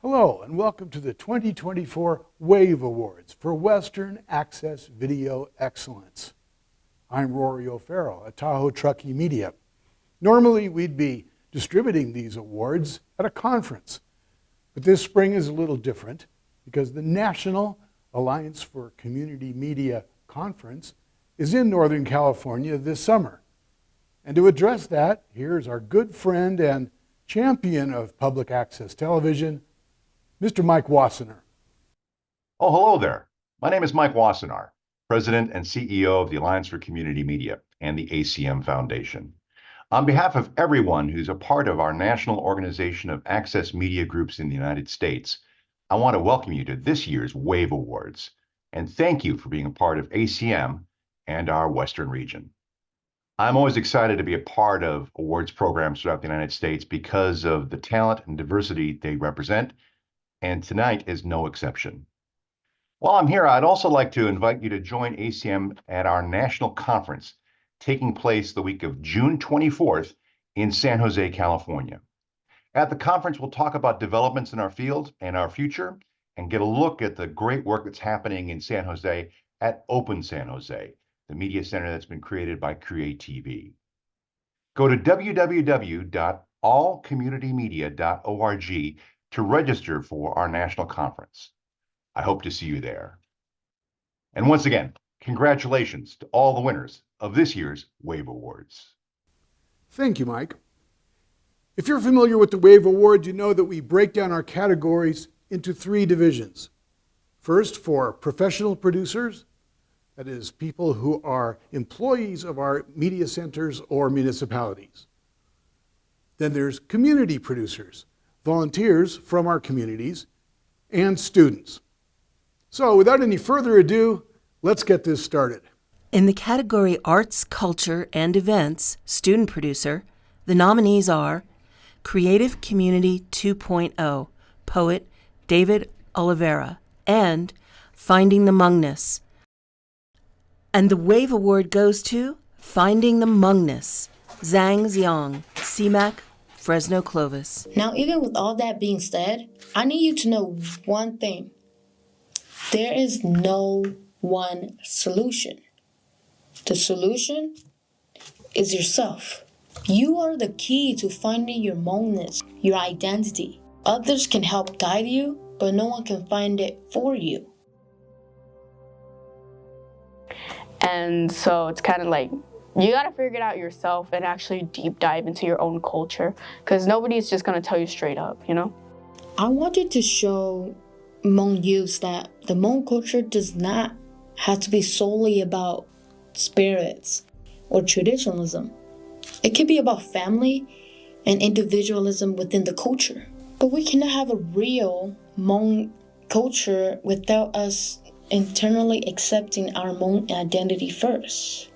Hello and welcome to the 2024 WAVE Awards for Western Access Video Excellence. I'm Rory O'Farrell at Tahoe Truckee Media. Normally we'd be distributing these awards at a conference, but this spring is a little different because the National Alliance for Community Media Conference is in Northern California this summer. And to address that, here's our good friend and champion of public access television, Mr. Mike Wassenaar. Oh, hello there. My name is Mike Wassenaar, President and CEO of the Alliance for Community Media and the ACM Foundation. On behalf of everyone who's a part of our national organization of access media groups in the United States, I want to welcome you to this year's WAVE Awards, and thank you for being a part of ACM and our Western region. I'm always excited to be a part of awards programs throughout the United States because of the talent and diversity they represent, and tonight is no exception. While I'm here, I'd also like to invite you to join ACM at our national conference taking place the week of June 24th in San Jose, California. At the conference, we'll talk about developments in our field and our future and get a look at the great work that's happening in San Jose at Open San Jose, the media center that's been created by Create TV. Go to www.allcommunitymedia.org to register for our national conference. I hope to see you there. And once again, congratulations to all the winners of this year's WAVE Awards. Thank you, Mike. If you're familiar with the WAVE Awards, you know that we break down our categories into three divisions. First, for professional producers, that is, people who are employees of our media centers or municipalities. Then there's community producers, volunteers from our communities, and students. So without any further ado, let's get this started. In the category Arts, Culture, and Events, Student Producer, the nominees are Creative Community 2.0, poet David Oliveira, and Finding the Mungness. And the WAVE Award goes to Finding the Mungness, Zhang Xiang, CMAC, Fresno Clovis. Now, even with all that being said, I need you to know one thing. There is no one solution. The solution is yourself. You are the key to finding your Mungness, your identity. Others can help guide you, but no one can find it for you. And so it's kind of like, you got to figure it out yourself and actually deep dive into your own culture, because nobody's just going to tell you straight up, you know? I wanted to show Hmong youths that the Hmong culture does not have to be solely about spirits or traditionalism. It could be about family and individualism within the culture. But we cannot have a real Hmong culture without us internally accepting our Hmong identity first.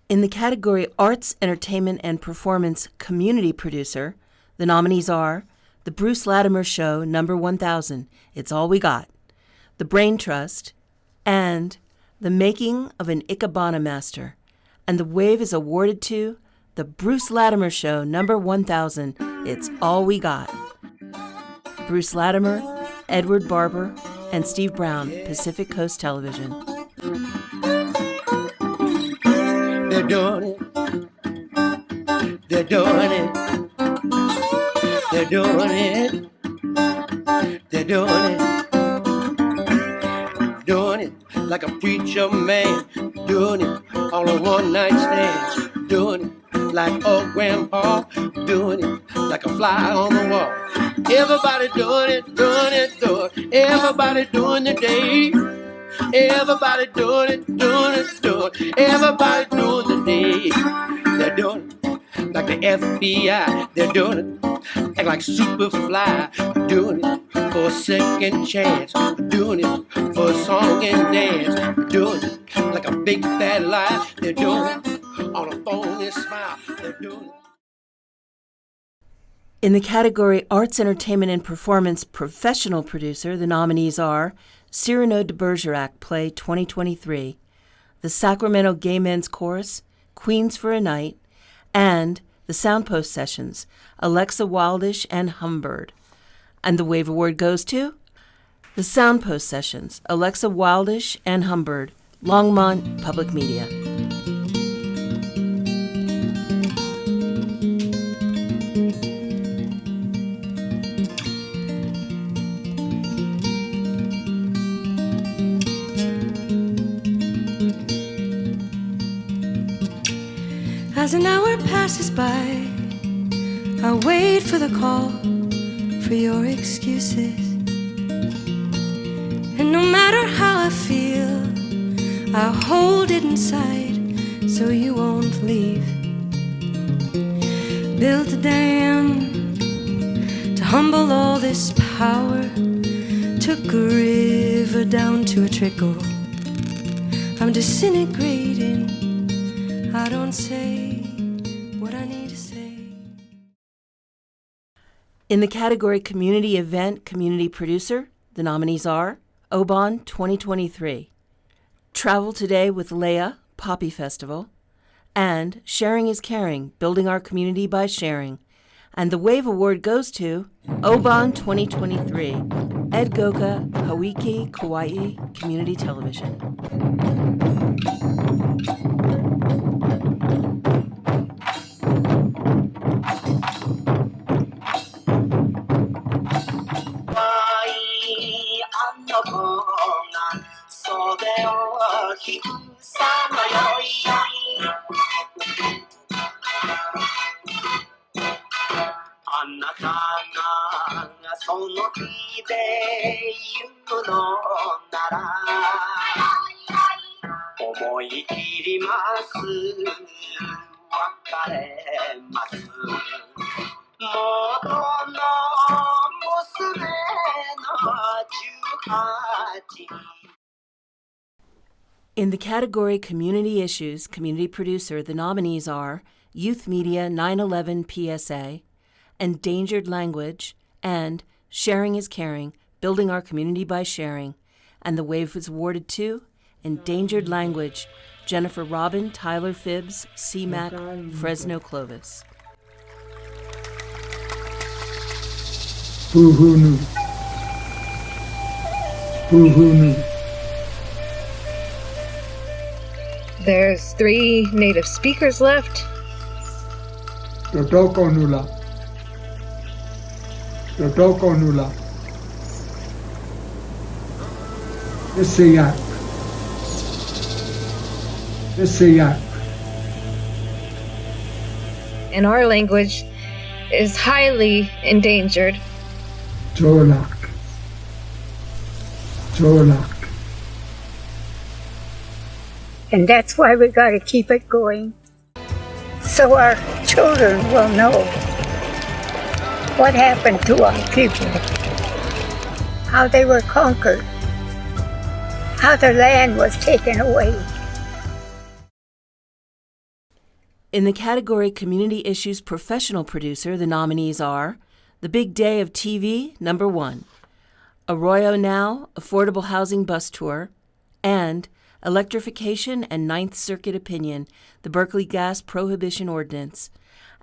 In the category Arts, Entertainment, and Performance Community Producer, the nominees are The Bruce Latimer Show, number 1000, It's All We Got, The Brain Trust, and The Making of an Ikebana Master. And the WAVE is awarded to The Bruce Latimer Show, number 1000, It's All We Got. Bruce Latimer, Edward Barber, and Steve Brown, Pacific Coast Television. They're doing it. They're doing it. They're doing it. They're doing it. Doing it like a preacher man. Doing it on a one-night stand. Doing it like old grandpa. Doing it like a fly on the wall. Everybody doing it, doing it, doing it. Everybody doing the day. Everybody doing it, doing it, doing it. Everybody doing the day. They're doing it like the FBI. They're doing it act like Superfly. Doing it for a second chance. Doing it for a song and dance. Doing it like a big fat lie. They're doing it on a phony smile. They're doing it. In the category Arts, Entertainment, and Performance Professional Producer, the nominees are Cyrano de Bergerac Play 2023, the Sacramento Gay Men's Chorus, Queens for a Night, and the Soundpost Sessions, Alexa Wildish and Humbird. And the Wave Award goes to the Soundpost Sessions, Alexa Wildish and Humbird, Longmont Public Media. As an hour passes by, I wait for the call, for your excuses. And no matter how I feel, I'll hold it inside so you won't leave. Built a dam to humble all this power, took a river down to a trickle. I'm disintegrating, I don't say what I need to say. In the category Community Event Community Producer, the nominees are Oban 2023, Travel Today with Leah Poppy Festival, and Sharing is Caring, Building Our Community by Sharing. And the Wave Award goes to Oban 2023, Ed Goka, Hawiki, Kauai Community Television. In the category Community Issues, Community Producer, the nominees are Youth Media 9/11 PSA, Endangered Language, and Sharing is Caring, Building Our Community by Sharing. And the Wave was awarded to Endangered Language, Jennifer Robin, Tyler Phibbs, CMAC, Fresno Clovis. Who knew? Who knew? There's 3 native speakers left. Totoko nula. Totoko nula. Isiyak. Isiyak. And our language is highly endangered. Tolak. Tolak. And that's why we got to keep it going, so our children will know what happened to our people, how they were conquered, how their land was taken away. In the category Community Issues Professional Producer, the nominees are The Big Day of TV, #1, Arroyo Now, Affordable Housing Bus Tour, and Electrification and Ninth Circuit Opinion, the Berkeley Gas Prohibition Ordinance.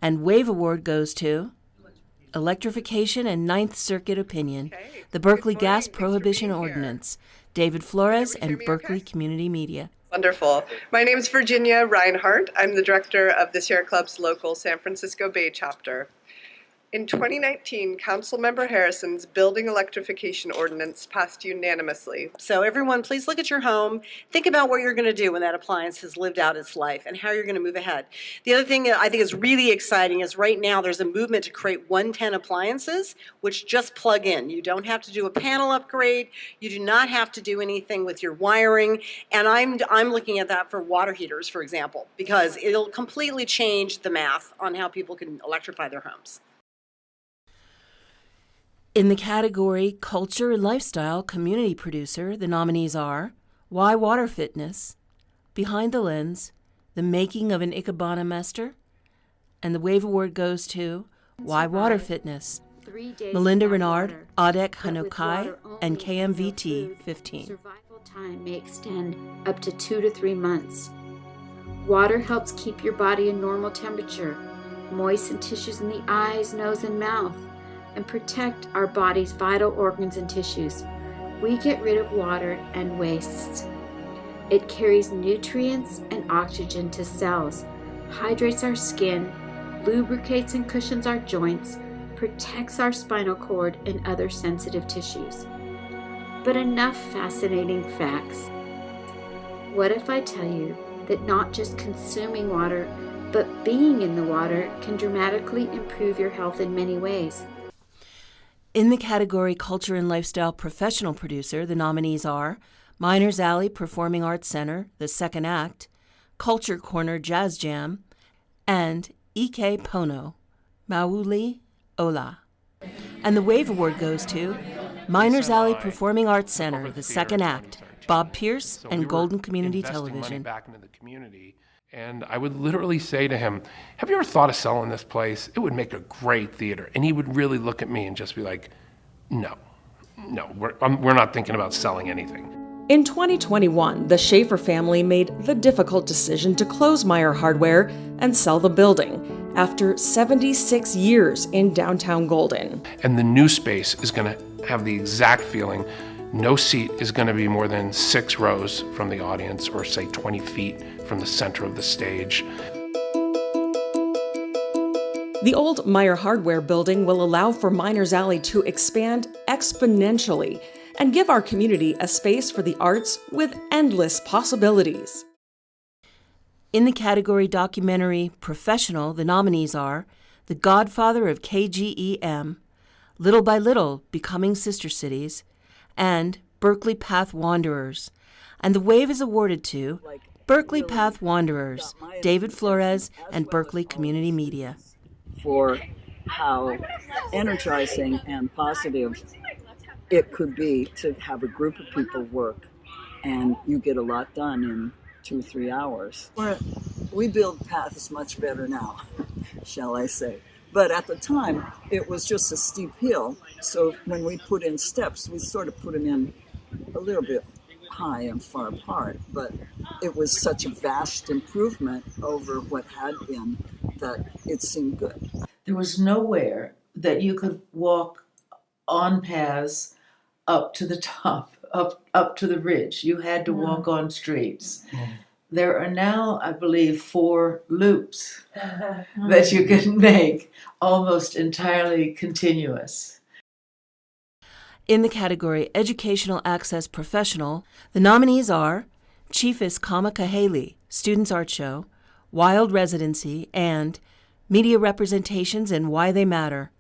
And Wave Award goes to Electrification and Ninth Circuit Opinion, the Berkeley Gas Prohibition Ordinance, David Flores and Berkeley Community Media. Wonderful. My name is Virginia Reinhardt. I'm the director of the Sierra Club's local San Francisco Bay chapter. In 2019, Councilmember Harrison's Building Electrification Ordinance passed unanimously. So everyone, please look at your home. Think about what you're going to do when that appliance has lived out its life and how you're going to move ahead. The other thing that I think is really exciting is right now there's a movement to create 110 appliances, which just plug in. You don't have to do a panel upgrade. You do not have to do anything with your wiring. And I'm looking at that for water heaters, for example, because it'll completely change the math on how people can electrify their homes. In the category Culture and Lifestyle Community Producer, the nominees are Why Water Fitness, Behind the Lens, The Making of an Ikebana Master, and the Wave Award goes to Why Water Fitness, Melinda Renard, Adek Hanokai, and KMVT 15. Survival time may extend up to 2 to 3 months. Water helps keep your body a normal temperature, moisten tissues in the eyes, nose, and mouth, and protect our body's vital organs and tissues. We get rid of water and wastes. It carries nutrients and oxygen to cells, hydrates our skin, lubricates and cushions our joints, protects our spinal cord and other sensitive tissues. But enough fascinating facts. What if I tell you that not just consuming water, but being in the water can dramatically improve your health in many ways? In the category Culture and Lifestyle Professional Producer, the nominees are Miners Alley Performing Arts Center, the second act, Culture Corner Jazz Jam, and Ike Pono, Mauli Ola. And the Wave Award goes to Miners Alley Performing Arts Center, the second act, Bob Pierce and Golden Community Television. Back into the community, and I would literally say to him, "Have you ever thought of selling this place? It would make a great theater." And he would really look at me and just be like, "No, we're not thinking about selling anything." In 2021, the Schaefer family made the difficult decision to close Meyer Hardware and sell the building after 76 years in downtown Golden. And the new space is going to have the exact feeling. No seat is going to be more than 6 rows from the audience, or say 20 feet from the center of the stage. The old Meyer Hardware building will allow for Miners Alley to expand exponentially and give our community a space for the arts with endless possibilities. In the category Documentary Professional, the nominees are The Godfather of KGEM, Little by Little Becoming Sister Cities, and Berkeley Path Wanderers. And the Wave is awarded to Berkeley Path Wanderers, David Flores, and Berkeley Community Media. For how energizing and positive it could be to have a group of people work and you get a lot done in 2-3 hours. We build paths much better now, shall I say. But at the time, it was just a steep hill. So when we put in steps, we sort of put them in a little bit high and far apart. But it was such a vast improvement over what had been that it seemed good. There was nowhere that you could walk on paths up to the top, up to the ridge. You had to walk on streets. There are now, I believe, 4 loops that you can make almost entirely continuous. In the category Educational Access Professional, the nominees are Chiefess Kamakahele, Students Art Show, Wild Residency, and Media Representations and Why They Matter.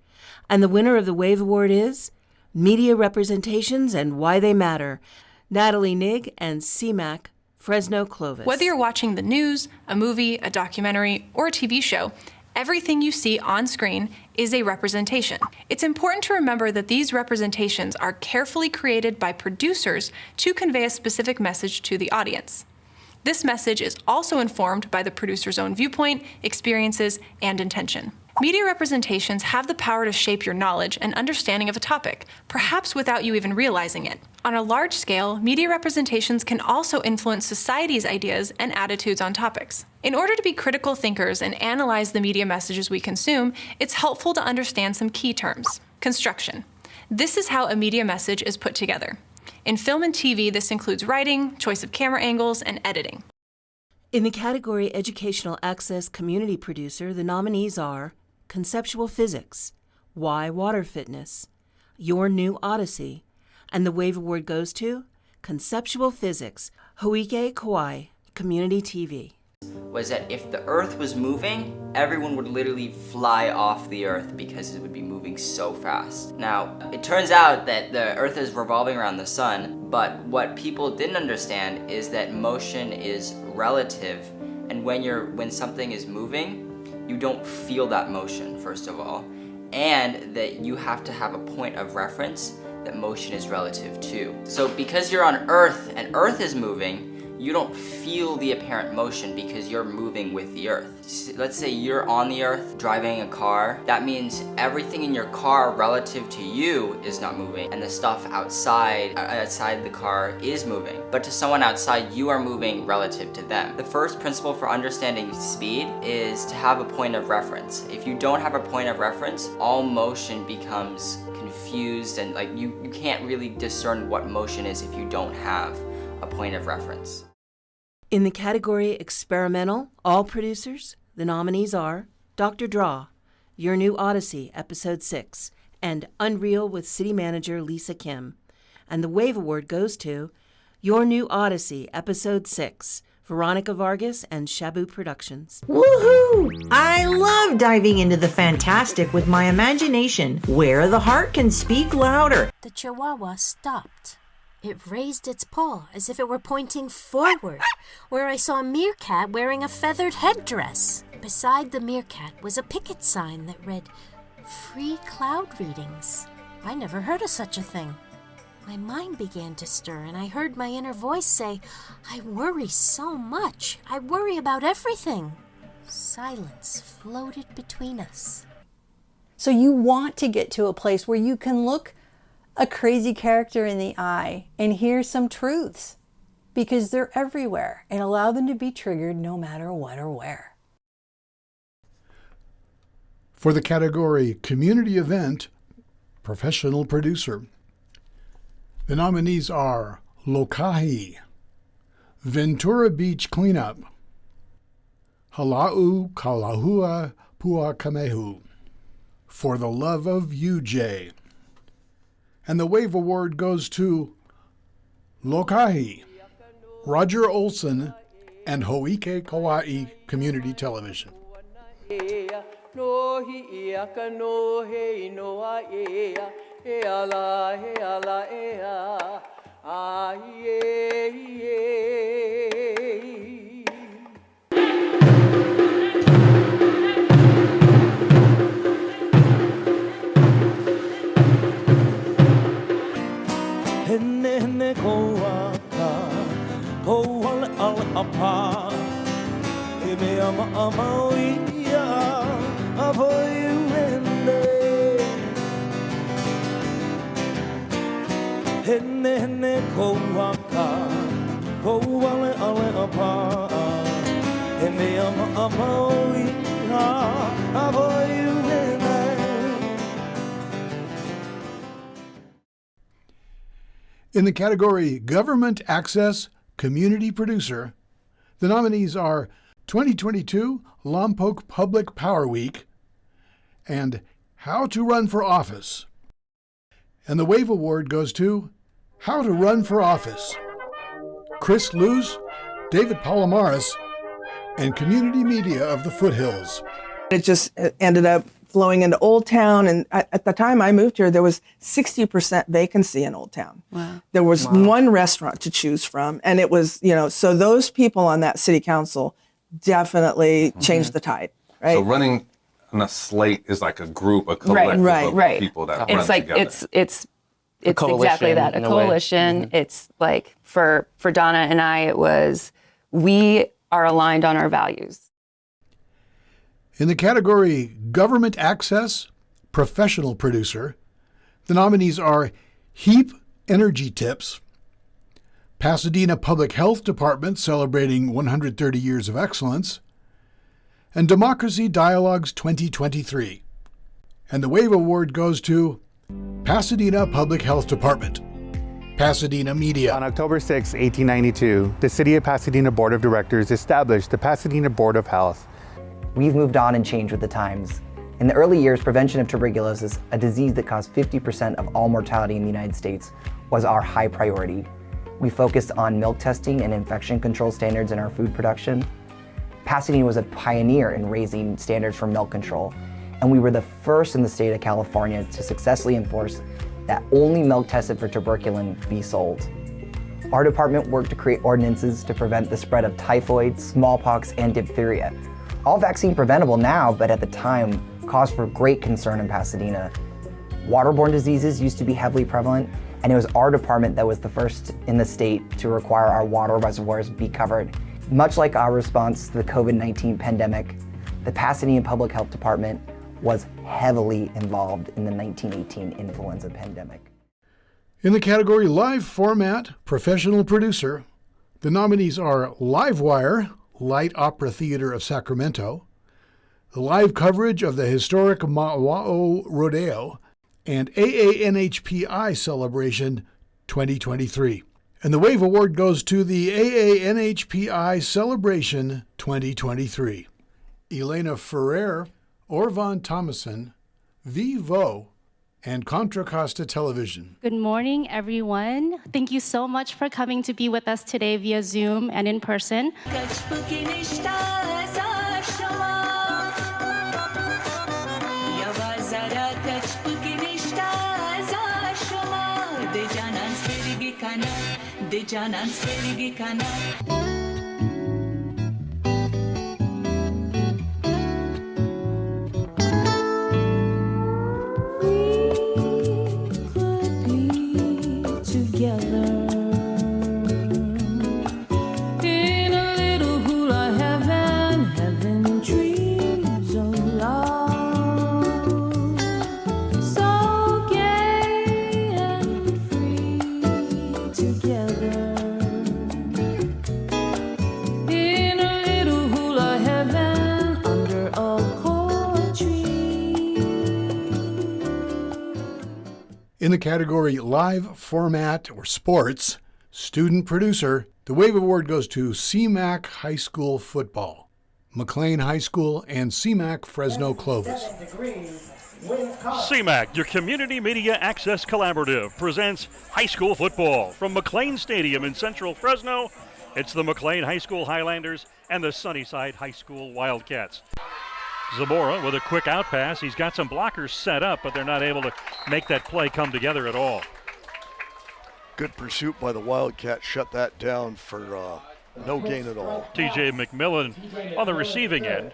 And the winner of the Wave Award is Media Representations and Why They Matter, Natalie Nigg and CMAC, Fresno Clovis. Whether you're watching the news, a movie, a documentary, or a TV show, everything you see on screen is a representation. It's important to remember that these representations are carefully created by producers to convey a specific message to the audience. This message is also informed by the producer's own viewpoint, experiences, and intention. Media representations have the power to shape your knowledge and understanding of a topic, perhaps without you even realizing it. On a large scale, media representations can also influence society's ideas and attitudes on topics. In order to be critical thinkers and analyze the media messages we consume, it's helpful to understand some key terms. Construction. This is how a media message is put together. In film and TV, this includes writing, choice of camera angles, and editing. In the category Educational Access Community Producer, the nominees are Conceptual Physics, Why Water Fitness, Your New Odyssey, and the Wave Award goes to Conceptual Physics, Hoike Kauai, Community TV. Was that if the Earth was moving, everyone would literally fly off the Earth because it would be moving so fast. Now, it turns out that the Earth is revolving around the sun, but what people didn't understand is that motion is relative, and when something is moving, you don't feel that motion, first of all, and that you have to have a point of reference that motion is relative to. So because you're on Earth and Earth is moving, you don't feel the apparent motion because you're moving with the earth. Let's say you're on the earth driving a car. That means everything in your car relative to you is not moving, and the stuff outside the car is moving. But to someone outside, you are moving relative to them. The first principle for understanding speed is to have a point of reference. If you don't have a point of reference, all motion becomes confused, and like you can't really discern what motion is if you don't have a point of reference. In the category Experimental, all producers, the nominees are Dr. Draw, Your New Odyssey, Episode 6, and Unreal with City Manager Lisa Kim. And the Wave Award goes to Your New Odyssey, Episode 6, Veronica Vargas and Shabu Productions. Woohoo! I love diving into the fantastic with my imagination, where the heart can speak louder. The Chihuahua stopped. It raised its paw as if it were pointing forward, where I saw a meerkat wearing a feathered headdress. Beside the meerkat was a picket sign that read, "Free cloud readings." I never heard of such a thing. My mind began to stir, and I heard my inner voice say, "I worry so much. I worry about everything." Silence floated between us. So you want to get to a place where you can look a crazy character in the eye and hear some truths, because they're everywhere, and allow them to be triggered no matter what or where. For the category Community Event, Professional Producer, the nominees are Lokahi, Ventura Beach Cleanup, Halau Kalahua Puakamehu, For the Love of You, Jay. And the Wave Award goes to Lokahi, Roger Olson, and Hoike Kauai Community Television. Hene koaka, koala ala apa, ime ama ia, avoyu hene. Hene koaka, koala ala apa, ime ama ia, avoyu hene. In the category Government Access Community Producer, the nominees are 2022 Lompoc Public Power Week and How to Run for Office. And the Wave Award goes to How to Run for Office, Chris Luce, David Palomares, and Community Media of the Foothills. It just ended up flowing into Old Town, and at the time I moved here, there was 60% vacancy in Old Town. Wow. There was one restaurant to choose from, and it was, so those people on that city council definitely changed the tide, right? So running on a slate is like a group, a collective of people that run together. It's exactly that, a coalition. It's like for Donna and I, it was, we are aligned on our values. In the category Government Access Professional Producer, the nominees are HEAP Energy Tips, Pasadena Public Health Department celebrating 130 years of excellence, and Democracy Dialogues 2023. And the Wave Award goes to Pasadena Public Health Department, Pasadena Media. On October 6, 1892, the City of Pasadena Board of Directors established the Pasadena Board of Health. We've moved on and changed with the times. In the early years, prevention of tuberculosis, a disease that caused 50% of all mortality in the United States, was our high priority. We focused on milk testing and infection control standards in our food production. Pasadena was a pioneer in raising standards for milk control, and we were the first in the state of California to successfully enforce that only milk tested for tuberculin be sold. Our department worked to create ordinances to prevent the spread of typhoid, smallpox, and diphtheria. All vaccine preventable now, but at the time caused for great concern in Pasadena. Waterborne diseases used to be heavily prevalent, and it was our department that was the first in the state to require our water reservoirs be covered. Much like our response to the COVID-19 pandemic, the Pasadena Public Health Department was heavily involved in the 1918 influenza pandemic. In the category Live Format Professional Producer, the nominees are Livewire, Light Opera Theater of Sacramento, the live coverage of the historic Ma'o'o Rodeo, and AANHPI Celebration 2023. And the WAVE Award goes to the AANHPI Celebration 2023. Elena Ferrer, Orvan Thomason, Vivo, and Contra Costa Television. Good morning, everyone. Thank you so much for coming to be with us today via Zoom and in person. In the category Live Format or Sports, Student Producer, the WAVE Award goes to CMAC High School Football, McLean High School, and CMAC Fresno Clovis. CMAC, your Community Media Access Collaborative, presents high school football from McLean Stadium in central Fresno. It's the McLean High School Highlanders and the Sunnyside High School Wildcats. Zamora with a quick out pass. He's got some blockers set up, but they're not able to make that play come together at all. Good pursuit by the Wildcats, shut that down for no gain at all. TJ McMillan on the receiving end.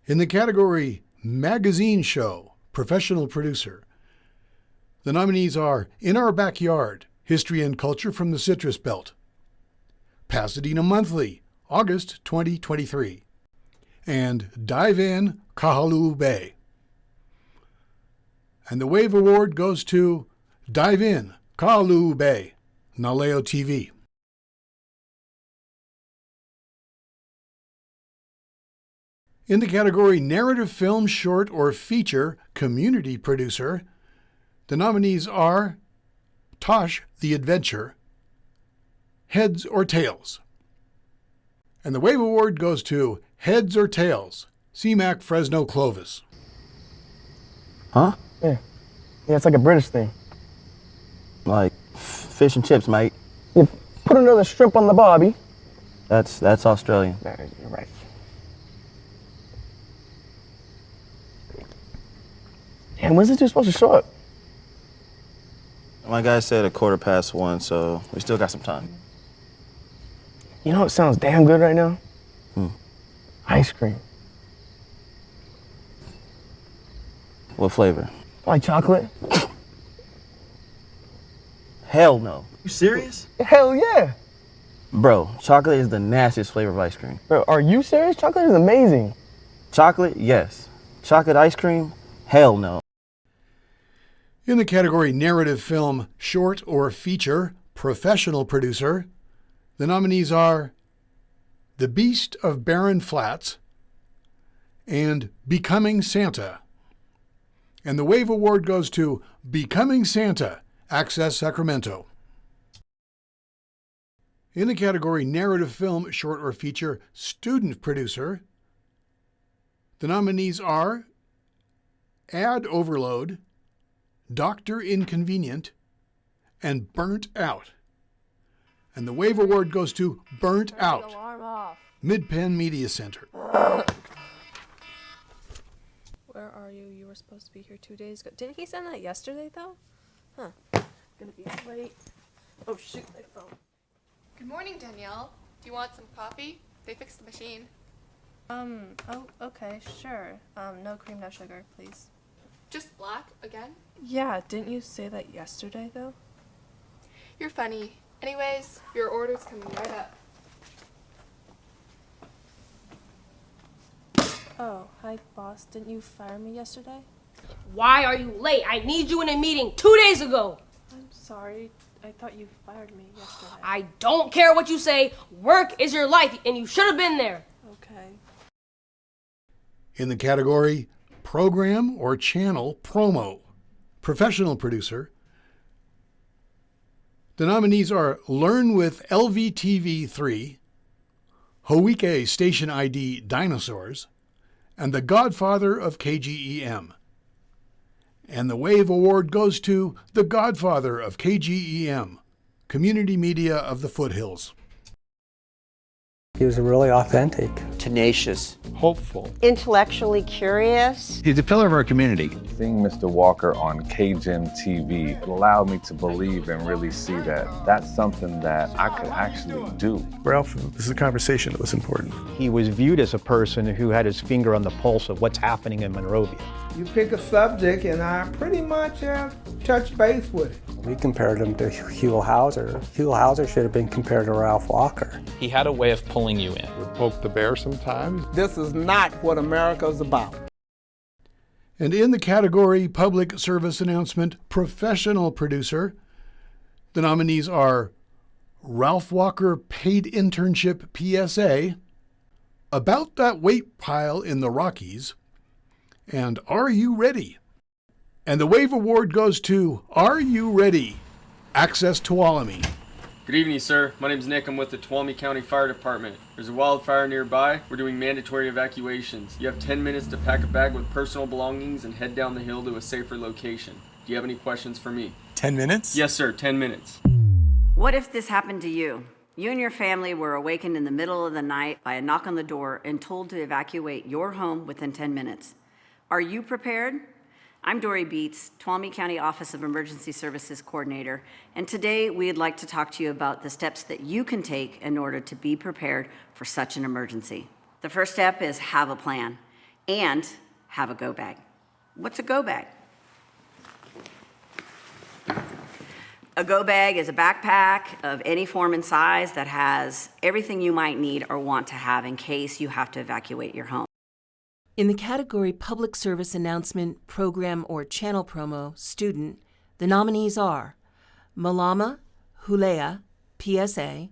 In the category Magazine Show, Professional Producer, the nominees are In Our Backyard, History and Culture from the Citrus Belt, Pasadena Monthly, August 2023, and Dive In Kahaluu Bay. And the WAVE Award goes to Dive In Kahaluu Bay, Naleo TV. In the category Narrative Film, Short, or Feature Community Producer, the nominees are Tosh the Adventure, Heads or Tails. And the WAVE Award goes to Heads or Tails, CMAC Fresno Clovis. Huh? Yeah, it's like a British thing. Like fish and chips, mate. You put another shrimp on the barbie. That's Australian. You're right. And when's this dude supposed to show up? My guy said 1:15, so we still got some time. You know what sounds damn good right now? Ice cream. What flavor? Like chocolate. Hell no. You serious? Hell yeah. Bro, chocolate is the nastiest flavor of ice cream. Bro, are you serious? Chocolate is amazing. Chocolate, yes. Chocolate ice cream, hell no. In the category Narrative Film, Short, or Feature Professional Producer, the nominees are The Beast of Barren Flats and Becoming Santa. And the WAVE Award goes to Becoming Santa, Access Sacramento. In the category Narrative Film, Short, or Feature Student Producer, the nominees are Ad Overload, Dr. Inconvenient, and Burnt Out. And the WAVE Award goes to Burnt Out, Mid-Penn Media Center. Where are you? You were supposed to be here 2 days ago. Didn't he send that yesterday, though? Huh. Gonna be late. Oh, shoot, my phone. Good morning, Danielle. Do you want some coffee? They fixed the machine. Oh, okay, sure. No cream, no sugar, please. Just black again? Yeah, didn't you say that yesterday, though? You're funny. Anyways, your order's coming right up. Oh, hi, boss. Didn't you fire me yesterday? Why are you late? I need you in a meeting 2 days ago. I'm sorry. I thought you fired me yesterday. I don't care what you say. Work is your life, and you should have been there. Okay. In the category Program or Channel Promo, Professional Producer, the nominees are Learn with LVTV3, Hoike Station ID Dinosaurs, and The Godfather of KGEM. And the Wave Award goes to The Godfather of KGEM, Community Media of the Foothills. He was really authentic, tenacious, hopeful, intellectually curious. He's a pillar of our community. Seeing Mr. Walker on KGEM TV allowed me to believe and really see that that's something that I could actually do. Ralph, this is a conversation that was important. He was viewed as a person who had his finger on the pulse of what's happening in Monrovia. You pick a subject and I pretty much have touched base with it. We compared him to Huell Hauser. Huell Hauser should have been compared to Ralph Walker. He had a way of pulling you in. We poke the bear sometimes. This is not what America's about. And in the category Public Service Announcement Professional Producer, the nominees are Ralph Walker Paid Internship PSA, About That Weight Pile in the Rockies, and Are You Ready? And the Wave Award goes to Are You Ready? Access Tuolumne. Good evening, sir. My name is Nick. I'm with the Tuolumne County Fire Department. There's a wildfire nearby. We're doing mandatory evacuations. You have 10 minutes to pack a bag with personal belongings and head down the hill to a safer location. Do you have any questions for me? 10 minutes? Yes, sir. 10 minutes. What if this happened to you? You and your family were awakened in the middle of the night by a knock on the door and told to evacuate your home within 10 minutes. Are you prepared? I'm Dory Beets, Tuolumne County Office of Emergency Services Coordinator, and today we'd like to talk to you about the steps that you can take in order to be prepared for such an emergency. The first step is have a plan and have a go bag. What's a go bag? A go bag is a backpack of any form and size that has everything you might need or want to have in case you have to evacuate your home. In the category Public Service Announcement, Program or Channel Promo, Student, the nominees are Malama Hulea, PSA,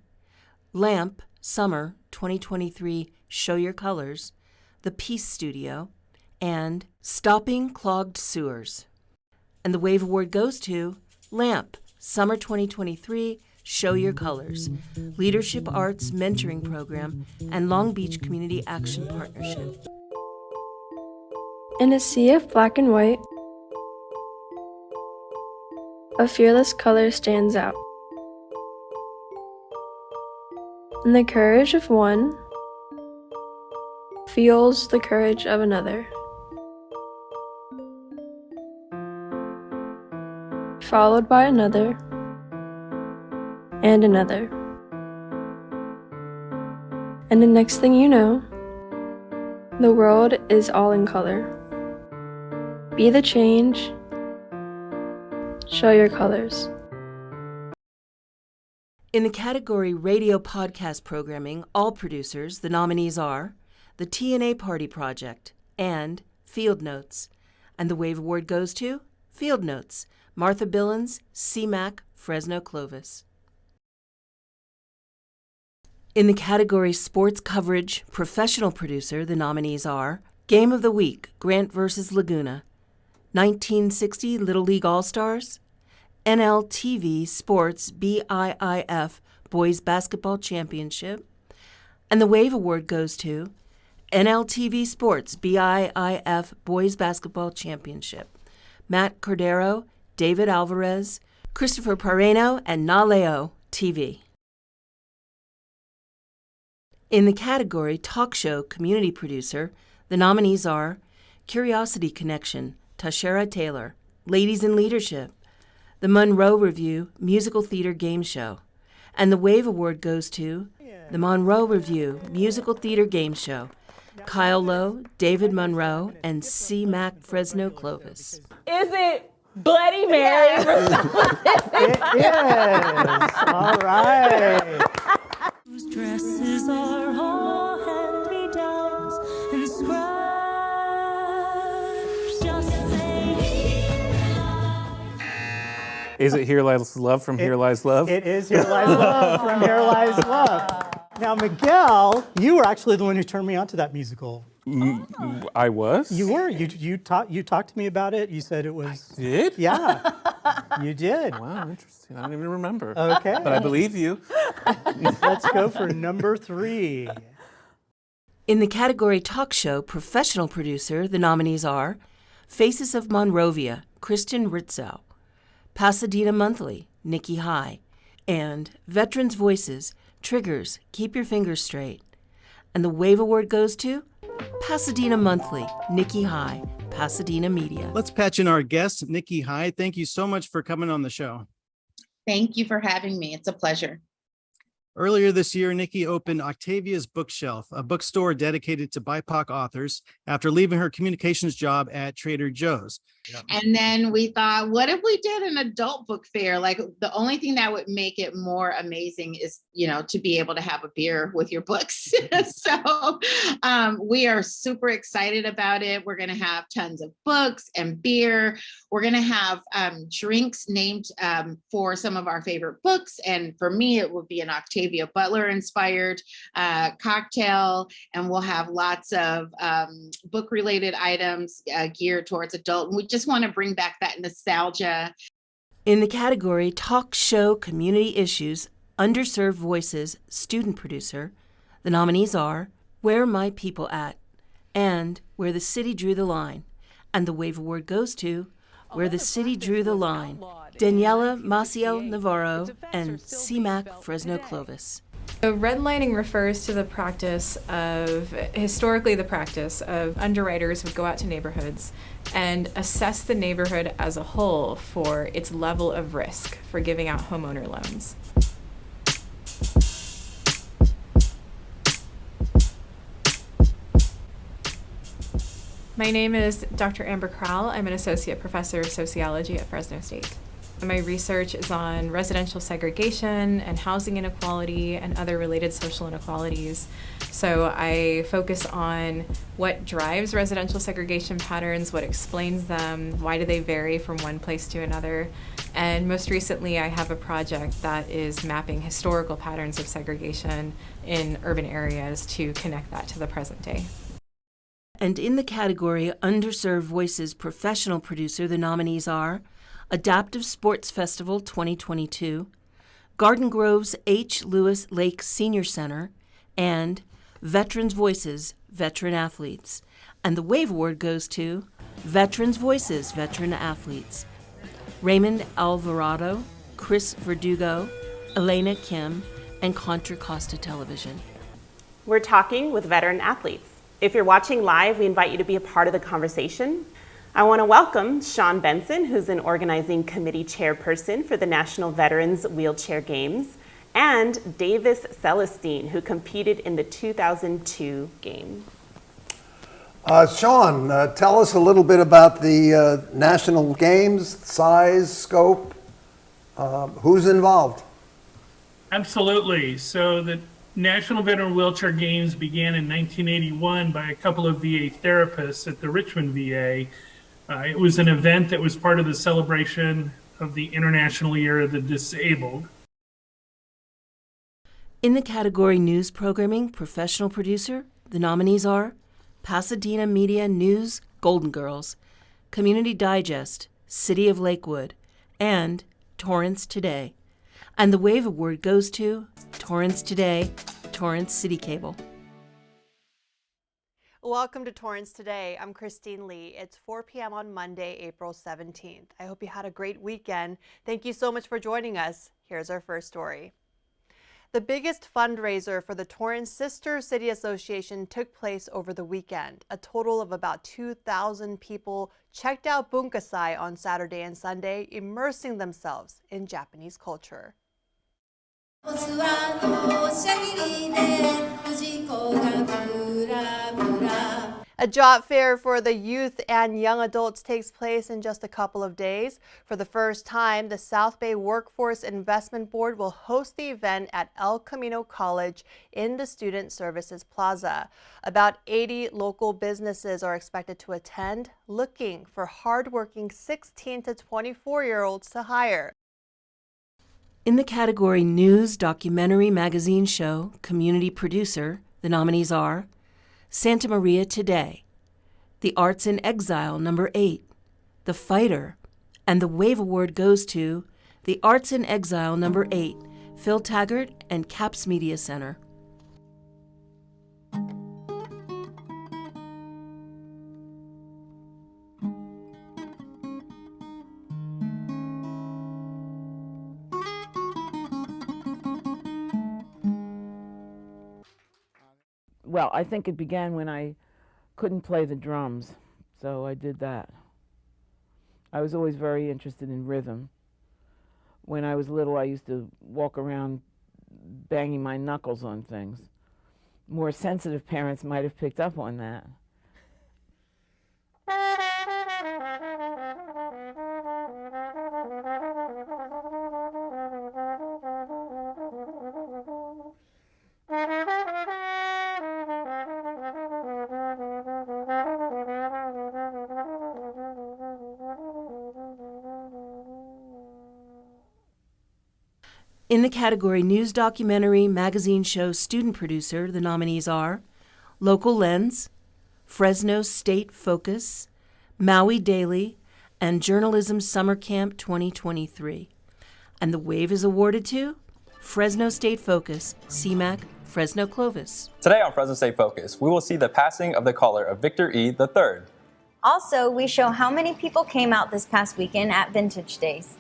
LAMP, Summer 2023, Show Your Colors, The Peace Studio, and Stopping Clogged Sewers. And the Wave Award goes to LAMP, Summer 2023, Show Your Colors, Leadership Arts Mentoring Program, and Long Beach Community Action Partnership. In a sea of black and white, a fearless color stands out. And the courage of one fuels the courage of another. Followed by another and another. And the next thing you know, the world is all in color. Be the change. Show your colors. In the category Radio Podcast Programming, all producers, the nominees are the TNA Party Project and Field Notes. And the Wave Award goes to Field Notes, Martha Billins, CMAC, Fresno Clovis. In the category Sports Coverage Professional Producer, the nominees are Game of the Week, Grant vs. Laguna, 1960 Little League All-Stars, NLTV Sports BIIF Boys Basketball Championship, and the Wave Award goes to NLTV Sports BIIF Boys Basketball Championship, Matt Cordero, David Alvarez, Christopher Pareno, and Naleo TV. In the category Talk Show Community Producer, the nominees are Curiosity Connection, Tashera Taylor, Ladies in Leadership, the Monroe Review Musical Theater Game Show, and the Wave Award goes to the Monroe Review Musical Theater Game Show, Kyle Lowe, David Monroe, and C. Mac Fresno Clovis. Is it Bloody Mary? It is. All right. Dresses are all hand-me-downs and scrubs. Just say Is it Here Lies Love from Here Lies Love? It is Here Lies Love from Here Lies Love. Now, Miguel, you were actually the one who turned me on to that musical. I was? You were. You talked to me about it. You said it was. I did? Yeah, you did. Wow, interesting. I don't even remember. Okay. But I believe you. Let's go for number 3. In the category Talk Show Professional Producer, the nominees are Faces of Monrovia, Kristen Ritzow, Pasadena Monthly, Nikki High, and Veterans Voices, Triggers, Keep Your Fingers Straight. And the Wave Award goes to Pasadena Monthly, Nikki High, Pasadena Media. Let's patch in our guest, Nikki High. Thank you so much for coming on the show. Thank you for having me. It's a pleasure. Earlier this year, Nikki opened Octavia's Bookshelf, a bookstore dedicated to BIPOC authors after leaving her communications job at Trader Joe's. And then we thought, what if we did an adult book fair? Like the only thing that would make it more amazing is, to be able to have a beer with your books. So we are super excited about it. We're going to have tons of books and beer. We're going to have drinks named for some of our favorite books. And for me, it would be an Octavia Butler inspired cocktail. And we'll have lots of book related items geared towards adult. And we just want to bring back that nostalgia. In the category Talk Show Community Issues, Underserved Voices, Student Producer, the nominees are Where My People At and Where the City Drew the Line. And the Wave Award goes to Where the City Drew the Line, Daniela Maciel Navarro and C-Mac Fresno Clovis. So redlining refers to historically the practice of underwriters would go out to neighborhoods and assess the neighborhood as a whole for its level of risk for giving out homeowner loans. My name is Dr. Amber Crowell. I'm an associate professor of sociology at Fresno State. My research is on residential segregation and housing inequality and other related social inequalities. So I focus on what drives residential segregation patterns, what explains them, why do they vary from one place to another. And most recently, I have a project that is mapping historical patterns of segregation in urban areas to connect that to the present day. And in the category Underserved Voices Professional Producer, the nominees are Adaptive Sports Festival 2022, Garden Grove's H. Lewis Lake Senior Center, and Veterans Voices, Veteran Athletes. And the Wave Award goes to Veterans Voices, Veteran Athletes. Raymond Alvarado, Chris Verdugo, Elena Kim, and Contra Costa Television. We're talking with veteran athletes. If you're watching live, we invite you to be a part of the conversation. I want to welcome Sean Benson, who's an organizing committee chairperson for the National Veterans Wheelchair Games, and Davis Celestine, who competed in the 2002 Games. Sean, tell us a little bit about the National Games, size, scope, who's involved? Absolutely. So the National Veteran Wheelchair Games began in 1981 by a couple of VA therapists at the Richmond VA. It was an event that was part of the celebration of the International Year of the Disabled. In the category News Programming Professional Producer, the nominees are Pasadena Media News Golden Girls, Community Digest, City of Lakewood, and Torrance Today. And the Wave Award goes to Torrance Today, Torrance City Cable. Welcome to Torrance Today. I'm Christine Lee. It's 4 p.m. on Monday, April 17th. I hope you had a great weekend. Thank you so much for joining us. Here's our first story. The biggest fundraiser for the Torrance Sister City Association took place over the weekend. A total of about 2,000 people checked out Bunkasai on Saturday and Sunday, immersing themselves in Japanese culture. A job fair for the youth and young adults takes place in just a couple of days. For the first time, the South Bay Workforce Investment Board will host the event at El Camino College in the Student Services Plaza. About 80 local businesses are expected to attend, looking for hardworking 16 to 24-year-olds to hire. In the category News, Documentary, Magazine Show, Community Producer, the nominees are Santa Maria Today, The Arts in Exile, number 8, The Fighter, and the WAVE Award goes to The Arts in Exile, number 8, Phil Taggart and CAPS Media Center. Well, I think it began when I couldn't play the drums, so I did that. I was always very interested in rhythm. When I was little, I used to walk around banging my knuckles on things. More sensitive parents might have picked up on that. In the category News, Documentary, Magazine Show, Student Producer, the nominees are Local Lens, Fresno State Focus, Maui Daily, and Journalism Summer Camp 2023. And the WAVE is awarded to Fresno State Focus, CMAC, Fresno Clovis. Today on Fresno State Focus, we will see the passing of the caller of Victor E. III. Also, we show how many people came out this past weekend at Vintage Days.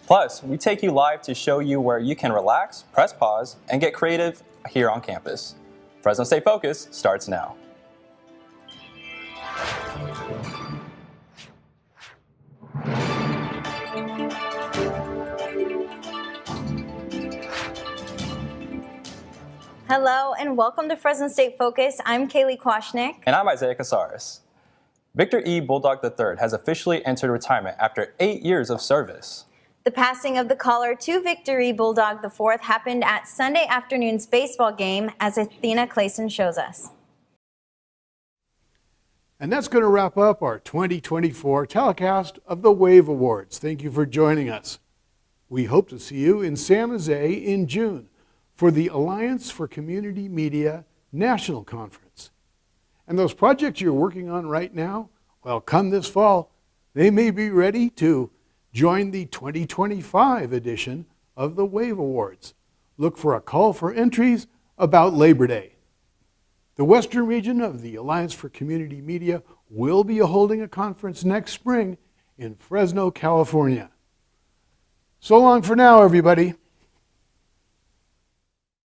Plus, we take you live to show you where you can relax, press pause, and get creative here on campus. Fresno State Focus starts now. Hello and welcome to Fresno State Focus. I'm Kaylee Kwashnick. And I'm Isaiah Casares. Victor E. Bulldog III has officially entered retirement after 8 years of service. The passing of the caller to Victory Bulldog IV happened at Sunday afternoon's baseball game, as Athena Clayson shows us. And that's going to wrap up our 2024 telecast of the WAVE Awards. Thank you for joining us. We hope to see you in San Jose in June for the Alliance for Community Media National Conference. And those projects you're working on right now, well, come this fall, they may be ready to join the 2025 edition of the WAVE Awards. Look for a call for entries about Labor Day. The Western region of the Alliance for Community Media will be holding a conference next spring in Fresno, California. So long for now, everybody.